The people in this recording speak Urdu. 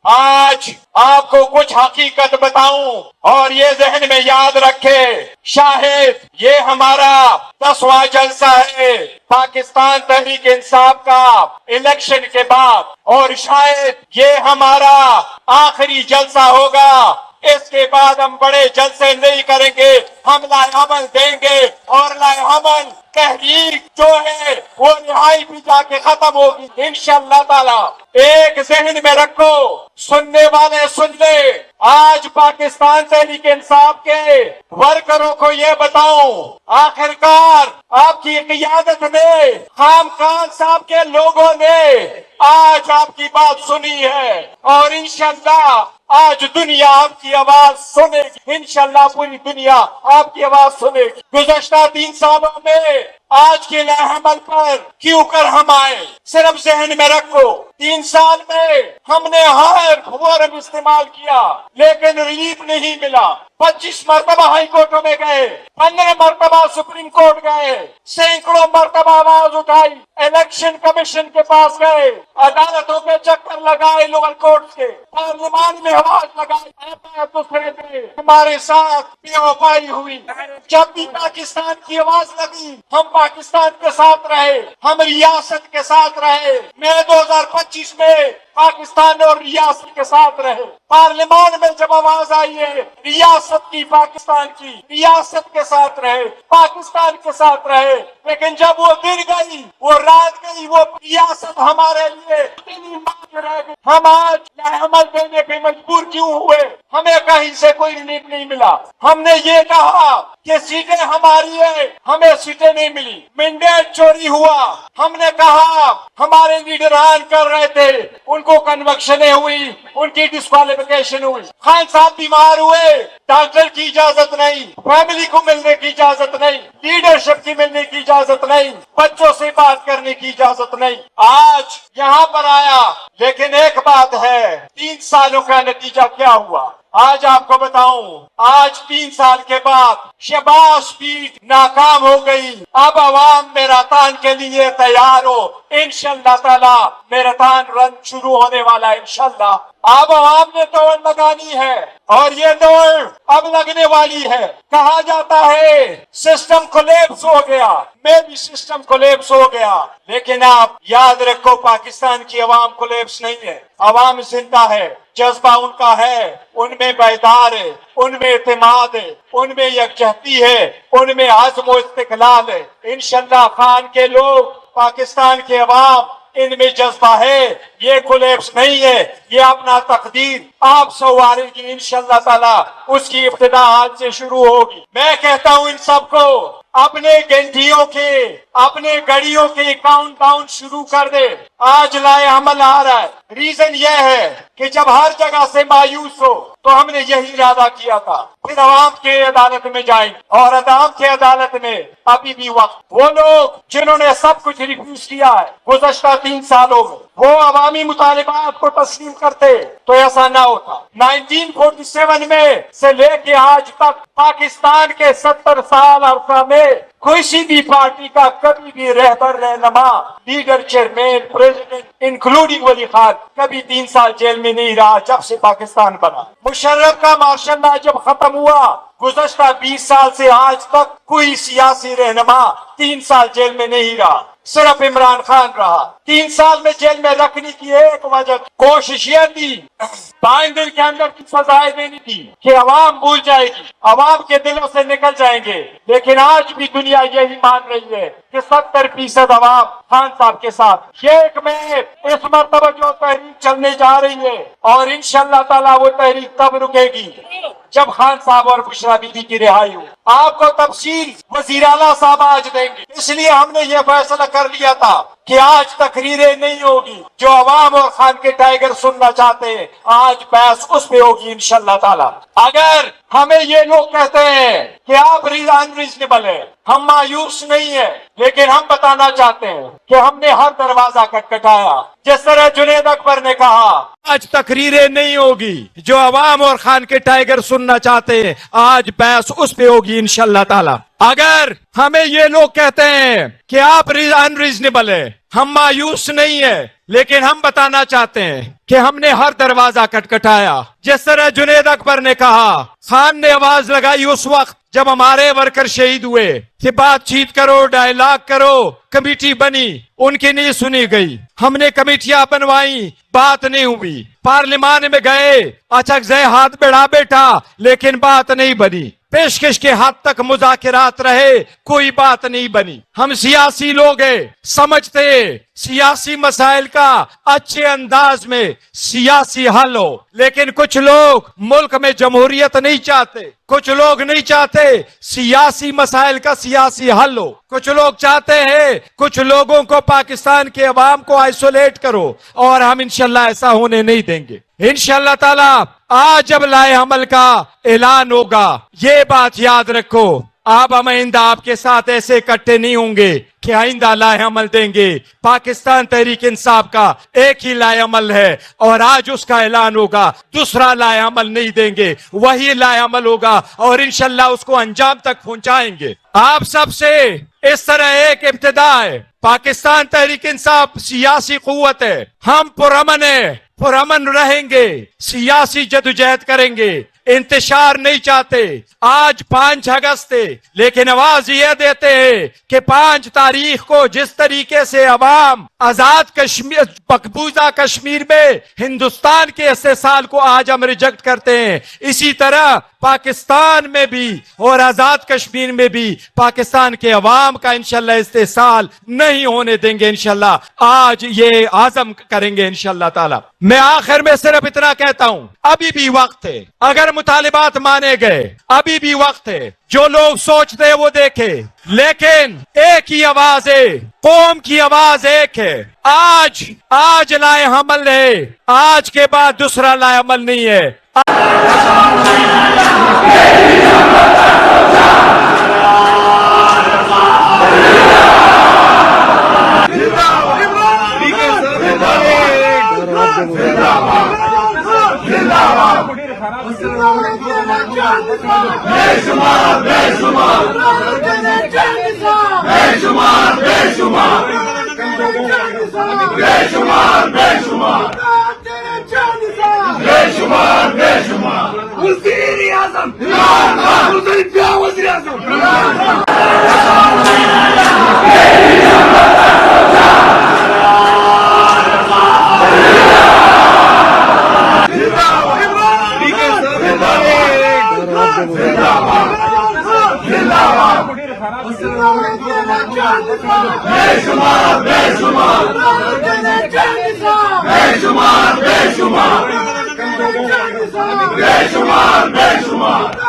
آج آپ کو کچھ حقیقت بتاؤں اور یہ ذہن میں یاد رکھے، شاہد یہ ہمارا 10واں جلسہ ہے پاکستان تحریک انصاف کا الیکشن کے بعد، اور شاید یہ ہمارا آخری جلسہ ہوگا۔ اس کے بعد ہم بڑے جلسے نہیں کریں گے، ہم لائے عمل دیں گے، اور لائے عمل تحریک جو ہے وہ نہائی بھی جا کے ختم ہوگی انشاءاللہ تعالی۔ ایک ذہن میں رکھو، سننے والے سن لے، آج پاکستان تحریک انصاف کے ورکروں کو یہ بتاؤں، آخرکار آپ کی قیادت میں خام خان صاحب کے لوگوں نے آج آپ کی بات سنی ہے، اور انشاءاللہ آج دنیا آپ کی آواز سنے گی، انشاءاللہ پوری دنیا آپ کی آواز سنے گی۔ گزشتہ 3 سالوں میں آج کے نئے عمل پر کیوں کر ہم آئے، صرف ذہن میں رکھو، 3 سال میں ہم نے ہر فورم استعمال کیا لیکن ریلیف نہیں ملا۔ 25 مرتبہ ہائی کورٹوں میں گئے، 15 مرتبہ سپریم کورٹ گئے، سینکڑوں مرتبہ آواز اٹھائی، الیکشن کمیشن کے پاس گئے، عدالتوں کے چکر لگائے، لوور کورٹ کے پارلیمان میں آواز لگائی، دوسرے دن ہمارے ساتھ بے وفائی ہوئی۔ جب بھی پاکستان کی آواز لگی ہم پاکستان کے ساتھ رہے، ہم ریاست کے ساتھ رہے۔ میں 2025 میں پاکستان اور ریاست کے ساتھ رہے۔ پارلیمان میں جب آواز آئی ہے ریاست کی، پاکستان کی، ریاست کے ساتھ رہے، پاکستان کے ساتھ رہے، لیکن جب وہ دن گئی، وہ رات گئی، وہ ریاست ہمارے لیے اتنی مانگ رہ گئی، ہم آج عمل دینے پہ مجبور کیوں ہوئے؟ ہمیں کہیں سے کوئی ریلیف نہیں ملا۔ ہم نے یہ کہا کہ سیٹیں ہماری ہیں، ہمیں سیٹیں نہیں ملی، مینڈیٹ چوری ہوا۔ ہم نے کہا ہمارے لیڈران کر رہے تھے، ان کو کنوکشنیں ہوئی، ان کی ڈسکوالیفیکیشن ہوئی۔ خان صاحب بیمار ہوئے، ڈاکٹر کی اجازت نہیں، فیملی کو ملنے کی اجازت نہیں، لیڈرشپ کی ملنے کی اجازت نہیں، بچوں سے بات کرنے کی اجازت نہیں۔ آج یہاں پر آیا، لیکن ایک بات ہے، 3 سالوں کا نتیجہ کیا ہوا؟ آج آپ کو بتاؤں، آج 3 سال کے بعد شہباز شریف ناکام ہو گئی۔ اب عوام میراتھن کے لیے تیار ہو، انشاءاللہ تعالی میراتھن رن شروع ہونے والا ہے انشاءاللہ۔ اب عوام نے دوڑ لگانی ہے، اور یہ دوڑ اب لگنے والی ہے۔ کہا جاتا ہے سسٹم کولیپس ہو گیا، میں بھی سسٹم کولیپس ہو گیا، لیکن آپ یاد رکھو پاکستان کی عوام کولیپس نہیں ہے، عوام زندہ ہے، جذبہ ان کا ہے، ان میں بیدار ہے، ان میں اعتماد ہے، ان میں یکجہتی ہے، ان میں عزم و استقلال ہے۔ انشاءاللہ خان کے لوگ، پاکستان کے عوام، ان میں جذبہ ہے، یہ کولیپس نہیں ہے، یہ اپنا تقدیر آپ سنوارے گی انشاءاللہ تعالی، اس کی ابتدا آج سے شروع ہوگی۔ میں کہتا ہوں ان سب کو اپنے گھنٹیوں کے، اپنے گھڑیوں کے کاؤنٹ ڈاؤن شروع کر دے۔ آج لائے عمل آ رہا ہے، ریزن یہ ہے کہ جب ہر جگہ سے مایوس ہو تو ہم نے یہی ارادہ کیا تھا، پھر عوام کے عدالت میں جائیں، اور عوام کے عدالت میں ابھی بھی وقت۔ وہ لوگ جنہوں نے سب کچھ ریفیوز کیا ہے گزشتہ 3 سالوں میں، وہ عوامی مطالبات کو تسلیم کرتے تو ایسا نہ ہوتا۔ 1947 میں سے لے کے آج تک پاکستان کے 70 سال عرصہ میں کسی بھی پارٹی کا کبھی بھی رہبر، رہنما، لیڈر، چیئرمین، پریزیڈنٹ انکلوڈنگ ولی خان کبھی 3 سال جیل میں نہیں رہا جب سے پاکستان بنا۔ مشرف کا ماشاء اللہ جب ختم ہوا، گزشتہ 20 سال سے آج تک کوئی سیاسی رہنما 3 سال جیل میں نہیں رہا، صرف عمران خان رہا۔ 3 سال میں جیل میں رکھنے کی ایک وجہ کوشش یہ تھی، 5 دن کے اندر کی سزائیں دینی تھی کہ عوام بھول جائے گی، عوام کے دلوں سے نکل جائیں گے، لیکن آج بھی دنیا یہی مان رہی ہے کہ 70% عوام خان صاحب کے ساتھ۔ ایک میں اس مرتبہ جو تحریک چلنے جا رہی ہے، اور انشاءاللہ تعالی وہ تحریک تب رکے گی جب خان صاحب اور بشرا بی بی کی رہائی ہو۔ آپ کو تفصیل وزیر اعلیٰ صاحب آج دیں گے، اس لیے ہم نے یہ فیصلہ کر لیا تھا کہ آج تقریریں نہیں ہوگی، جو عوام اور خان کے ٹائیگر سننا چاہتے ہیں آج بحث اس پہ ہوگی انشاءاللہ تعالی۔ اگر ہمیں یہ لوگ کہتے ہیں کہ آپ انریزنیبل ہیں، ہم مایوس نہیں ہیں، لیکن ہم بتانا چاہتے ہیں کہ ہم نے ہر دروازہ کٹکھٹایا، جس طرح جنید اکبر نے کہا آج تقریریں نہیں ہوگی، جو عوام اور خان کے ٹائیگر سننا چاہتے ہیں آج بحث اس پہ ہوگی انشاءاللہ تعالی۔ اگر ہمیں یہ لوگ کہتے ہیں کہ آپ انریزنیبل ہے، ہم مایوس نہیں ہے، لیکن ہم بتانا چاہتے ہیں کہ ہم نے ہر دروازہ کٹکھٹایا. جس طرح جنید اکبر نے کہا، خان نے آواز لگائی اس وقت جب ہمارے ورکر شہید ہوئے کہ بات چیت کرو، ڈائلاگ کرو، کمیٹی بنی، ان کی نہیں سنی گئی. ہم نے کمیٹیاں بنوائی، بات نہیں ہوئی. پارلیمان میں گئے، اچک زے ہاتھ بڑھا بیٹھا، لیکن بات نہیں بنی. پیشکش کے حد تک مذاکرات رہے، کوئی بات نہیں بنی. ہم سیاسی لوگ ہیں، سمجھتے سیاسی مسائل کا اچھے انداز میں سیاسی حل ہو، لیکن کچھ لوگ ملک میں جمہوریت نہیں چاہتے، کچھ لوگ نہیں چاہتے سیاسی مسائل کا سیاسی حل ہو. کچھ لوگ چاہتے ہیں کچھ لوگوں کو پاکستان کے عوام کو آئسولیٹ کرو، اور ہم انشاءاللہ ایسا ہونے نہیں دیں گے. انشاءاللہ تعالی آج جب لائحہ عمل کا اعلان ہوگا، یہ بات یاد رکھو، آپ ہم آئندہ آپ کے ساتھ ایسے اکٹھے نہیں ہوں گے کہ آئندہ لائحہ عمل دیں گے. پاکستان تحریک انصاف کا ایک ہی لائحہ عمل ہے، اور آج اس کا اعلان ہوگا، دوسرا لائحہ عمل نہیں دیں گے، وہی لائحہ عمل ہوگا، اور انشاءاللہ اس کو انجام تک پہنچائیں گے. آپ سب سے اس طرح ایک ابتدا ہے، پاکستان تحریک انصاف سیاسی قوت ہے، ہم پرامن ہیں، پرامن رہیں گے، سیاسی جدوجہد کریں گے، انتشار نہیں چاہتے. آج 5 اگست ہے، لیکن آواز یہ دیتے ہیں کہ 5 تاریخ کو جس طریقے سے عوام آزاد کشمیر، مقبوضہ کشمیر میں ہندوستان کے استحصال کو آج ہم ریجیکٹ کرتے ہیں، اسی طرح پاکستان میں بھی اور آزاد کشمیر میں بھی پاکستان کے عوام کا انشاءاللہ استحصال نہیں ہونے دیں گے. انشاءاللہ آج یہ عزم کریں گے انشاءاللہ تعالی. میں آخر میں صرف اتنا کہتا ہوں، ابھی بھی وقت ہے، اگر مطالبات مانے گئے ابھی بھی وقت ہے. جو لوگ سوچتے ہیں وہ دیکھے، لیکن ایک ہی آواز ہے، قوم کی آواز ایک ہے. آج لائحہ عمل ہے، آج کے بعد دوسرا لائحہ عمل نہیں ہے. بے شمار